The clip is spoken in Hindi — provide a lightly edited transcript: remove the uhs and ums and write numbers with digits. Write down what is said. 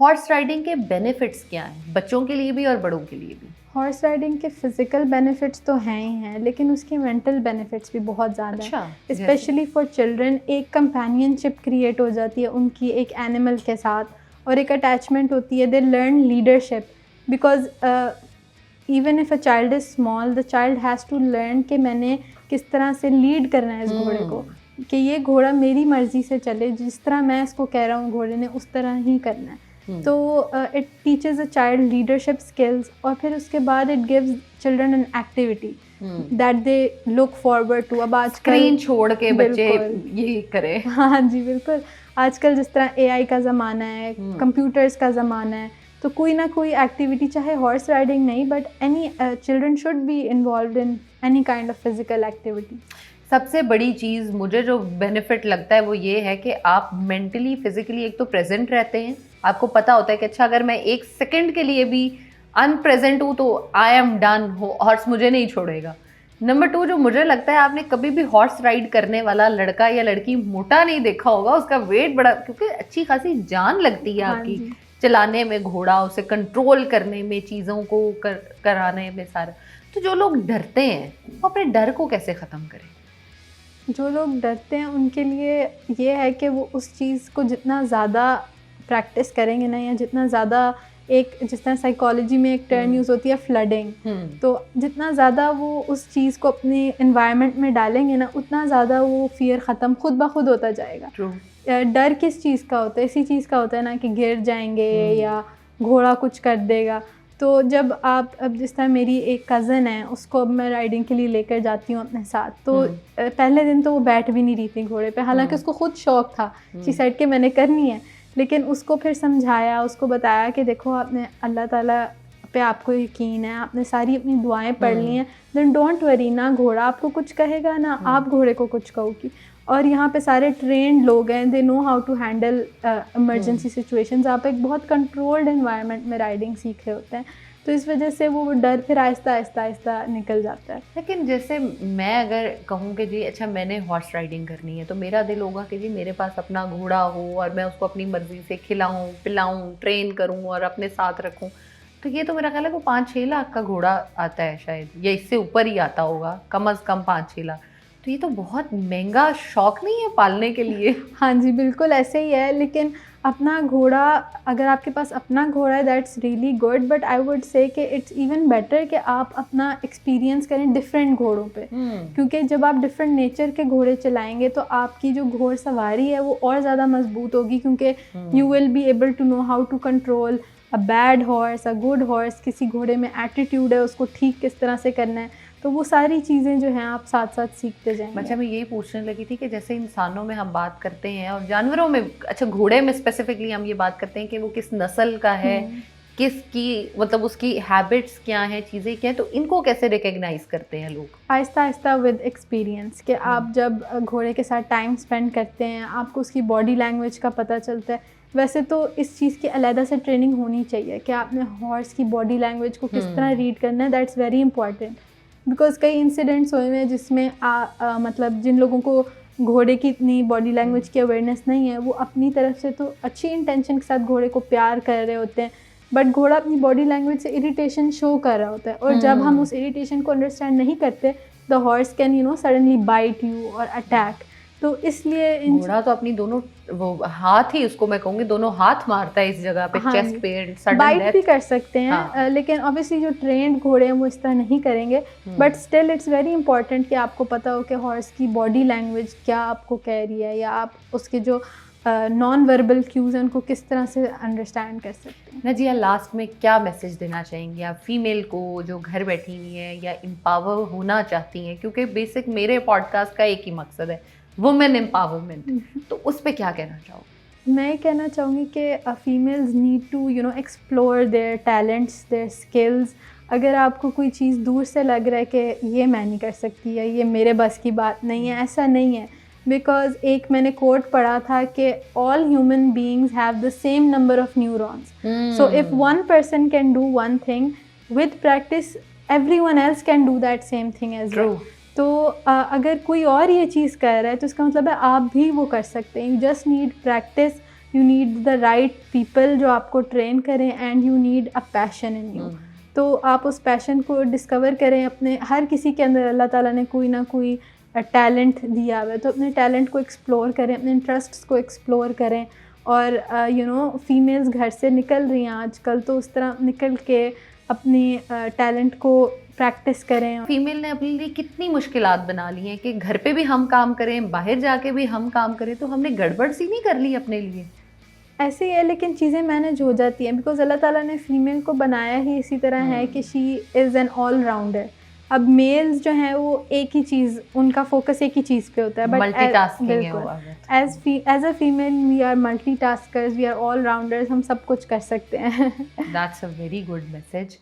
हॉर्स राइडिंग के बेनिफिट्स क्या हैं बच्चों के लिए भी और बड़ों के लिए भी? हॉर्स राइडिंग के फिज़िकल बेनिफिट्स तो हैं ही हैं, लेकिन उसके मेंटल बेनिफिट्स भी बहुत ज़्यादा अच्छा, हैं। स्पेशली फॉर चिल्ड्रन एक कंपेनियनशिप क्रिएट हो जाती है उनकी एक एनिमल के साथ, और एक अटैचमेंट होती है। They learn leadership because even if a child is small, the child has to learn कि मैंने किस तरह से लीड करना है इस घोड़े को, कि ये घोड़ा मेरी मर्ज़ी से चले, जिस तरह मैं इसको कह रहा हूँ घोड़े ने उस तरह ही करना है। तो it teaches a child leadership skills, और फिर उसके बाद it gives children an activity that they look forward to. अब आजकल स्क्रीन छोड़ के बच्चे ये करें। हाँ जी बिल्कुल, आजकल जिस तरह AI का ज़माना है, कंप्यूटर्स का ज़माना है, तो कोई ना कोई एक्टिविटी, चाहे हॉर्स राइडिंग नहीं, but any children should be involved in any kind of physical activity. सबसे बड़ी चीज़ मुझे जो बेनिफिट लगता है वो ये है कि आप मेंटली फिजिकली एक तो प्रेजेंट रहते हैं, आपको पता होता है कि अच्छा अगर मैं एक सेकंड के लिए भी अनप्रेजेंट हूँ तो आई एम डन, हॉर्स मुझे नहीं छोड़ेगा। नंबर 2 जो मुझे लगता है, आपने कभी भी हॉर्स राइड करने वाला लड़का या लड़की मोटा नहीं देखा होगा, उसका वेट बड़ा, क्योंकि अच्छी खासी जान लगती है आपकी चलाने में घोड़ा, उसे कंट्रोल करने में, चीज़ों को कराने में सारा। तो जो लोग डरते हैं वो अपने डर को कैसे ख़त्म करें? जो लोग डरते हैं उनके लिए ये है कि वो उस चीज़ को जितना ज़्यादा प्रैक्टिस करेंगे ना, या जितना ज़्यादा, एक जिस तरह साइकोलॉजी में एक टर्म यूज़ होती है फ्लडिंग, तो जितना ज़्यादा वो उस चीज़ को अपने एनवायरनमेंट में डालेंगे ना, उतना ज़्यादा वो फियर ख़त्म खुद ब खुद होता जाएगा। डर किस चीज़ का होता है? इसी चीज़ का होता है ना कि गिर जाएंगे या घोड़ा कुछ कर देगा। तो जब आप, अब जिस तरह मेरी एक कज़न है, उसको अब मैं राइडिंग के लिए लेकर जाती हूँ अपने साथ, तो पहले दिन तो वो बैठ भी नहीं रही थी घोड़े पे, हालांकि उसको खुद शौक था कि साइड के मैंने करनी है, लेकिन उसको फिर समझाया, उसको बताया कि देखो आपने अल्लाह ताला पे आपको यकीन है, आपने सारी अपनी दुआएं पढ़ ली हैं, देन डोंट वरी, ना घोड़ा आपको कुछ कहेगा ना आप घोड़े को कुछ कहोगी। और यहाँ पे सारे ट्रेंड लोग हैं, they know how to handle emergency situations. आप एक बहुत कंट्रोल्ड एनवायरनमेंट में राइडिंग सीख रहे होते हैं, तो इस वजह से वो डर फिर आहिस्ता आहिस्ता आहिस्ता निकल जाता है। लेकिन जैसे मैं अगर कहूँ कि जी अच्छा मैंने हॉर्स राइडिंग करनी है, तो मेरा दिल होगा कि जी मेरे पास अपना घोड़ा हो और मैं उसको अपनी मर्ज़ी से खिलाऊँ पिलाऊँ, ट्रेन करूँ और अपने साथ रखूँ। तो ये तो मेरा ख्याल है वो 5-6 लाख का घोड़ा आता है शायद, या इससे ऊपर ही आता होगा, कम अज़ कम 5-6 लाख। तो ये तो बहुत महंगा शौक नहीं है पालने के लिए? हाँ जी बिल्कुल ऐसे ही है, लेकिन अपना घोड़ा, अगर आपके पास अपना घोड़ा है that's really good, but I would say कि इट्स इवन बेटर कि आप अपना एक्सपीरियंस करें डिफरेंट घोड़ों पे, क्योंकि जब आप डिफरेंट नेचर के घोड़े चलाएंगे तो आपकी जो घोड़सवारी है वो और ज़्यादा मजबूत होगी, क्योंकि you will be able to know how to control a bad horse, a good horse, किसी घोड़े में एटीट्यूड है उसको ठीक किस तरह से करना है, तो वो सारी चीज़ें जो हैं आप साथ साथ सीखते जाएंगे। अच्छा मैं यही पूछने लगी थी कि जैसे इंसानों में हम बात करते हैं और जानवरों में, अच्छा घोड़े में स्पेसिफिकली हम ये बात करते हैं कि वो किस नस्ल का है, किसकी मतलब उसकी हैबिट्स क्या हैं, चीज़ें क्या हैं, तो इनको कैसे रिकग्नाइज करते हैं लोग? आहिस्ता आहिस्ता विद एक्सपीरियंस, कि आप जब घोड़े के साथ टाइम स्पेंड करते हैं आपको उसकी बॉडी लैंग्वेज का पता चलता है। वैसे तो इस चीज़ की अलहदा से ट्रेनिंग होनी चाहिए कि आपने हॉर्स की बॉडी लैंग्वेज को किस तरह रीड करना है, दैट्स वेरी इंपॉर्टेंट। बिकॉज़ कई इंसिडेंट्स हुए हैं जिसमें मतलब जिन लोगों को घोड़े की इतनी बॉडी लैंग्वेज की अवेयरनेस नहीं है, वो अपनी तरफ से तो अच्छी इंटेंशन के साथ घोड़े को प्यार कर रहे होते हैं, बट घोड़ा अपनी बॉडी लैंग्वेज से इरिटेशन शो कर रहा होता है, और जब हम उस इरिटेशन को अंडरस्टैंड नहीं करते, the horse can suddenly bite you और अटैक। तो इसलिए घोड़ा तो अपनी दोनों वो हाथ ही, उसको मैं कहूँगी दोनों हाथ मारता है इस जगह पे, चेस्ट पे, सडन बाइट डेथ भी कर सकते हैं, लेकिन ऑब्वियसली जो ट्रेंड घोड़े हैं वो इस तरह नहीं करेंगे, but still it's very important कि आपको पता हो कि हॉर्स की बॉडी लैंग्वेज क्या आपको कह रही है, या आप उसके जो नॉन वर्बल क्यूज़ हैं उनको किस तरह से अंडरस्टैंड कर सकते हैं। नजिया लास्ट में क्या मैसेज देना चाहेंगी आप फीमेल को जो घर बैठी हुई है या एम्पावर होना चाहती हैं, क्योंकि बेसिक मेरे पॉडकास्ट का एक ही मकसद है, वुमेन एम्पावरमेंट, तो उस पर क्या कहना चाहोगे? मैं कहना चाहूँगी कि females need to explore their talents, their skills. अगर आपको कोई चीज़ दूर से लग रहा है कि ये मैं नहीं कर सकती या ये मेरे बस की बात नहीं है, ऐसा नहीं है, बिकॉज एक मैंने कोट पढ़ा था कि all human beings have the same number of neurons, so if one person can do one thing with practice, everyone else can do that same thing as well. तो अगर कोई और ये चीज़ कर रहा है तो इसका मतलब है आप भी वो कर सकते हैं। You just need practice, you need the right people जो आपको ट्रेन करें, and you need a passion in you. तो आप उस पैशन को डिस्कवर करें। अपने हर किसी के अंदर अल्लाह ताला ने कोई ना कोई टैलेंट दिया हुआ है, तो अपने टैलेंट को एक्सप्लोर करें, अपने इंटरेस्ट्स को एक्सप्लोर करें। और फीमेल्स घर से निकल रही हैं आजकल, तो उस तरह निकल के अपनी टैलेंट को प्रैक्टिस करें। फीमेल ने अपने लिए कितनी मुश्किलात बना ली हैं कि घर पे भी हम काम करें, बाहर जाके भी हम काम करें, तो हमने गड़बड़ सी नहीं कर ली अपने लिए? ऐसे ही है, लेकिन चीज़ें मैनेज हो जाती हैं, बिकॉज अल्लाह ताला ने फ़ीमेल को बनाया ही इसी तरह है कि she is an all rounder. अब मेल्स जो हैं वो एक ही चीज़, उनका फोकस एक ही चीज़ पे होता है, बट मल्टीटास्किंग है वो। As a female we are multitaskers, we are all rounders, हम सब कुछ कर सकते हैं। That's a very good message.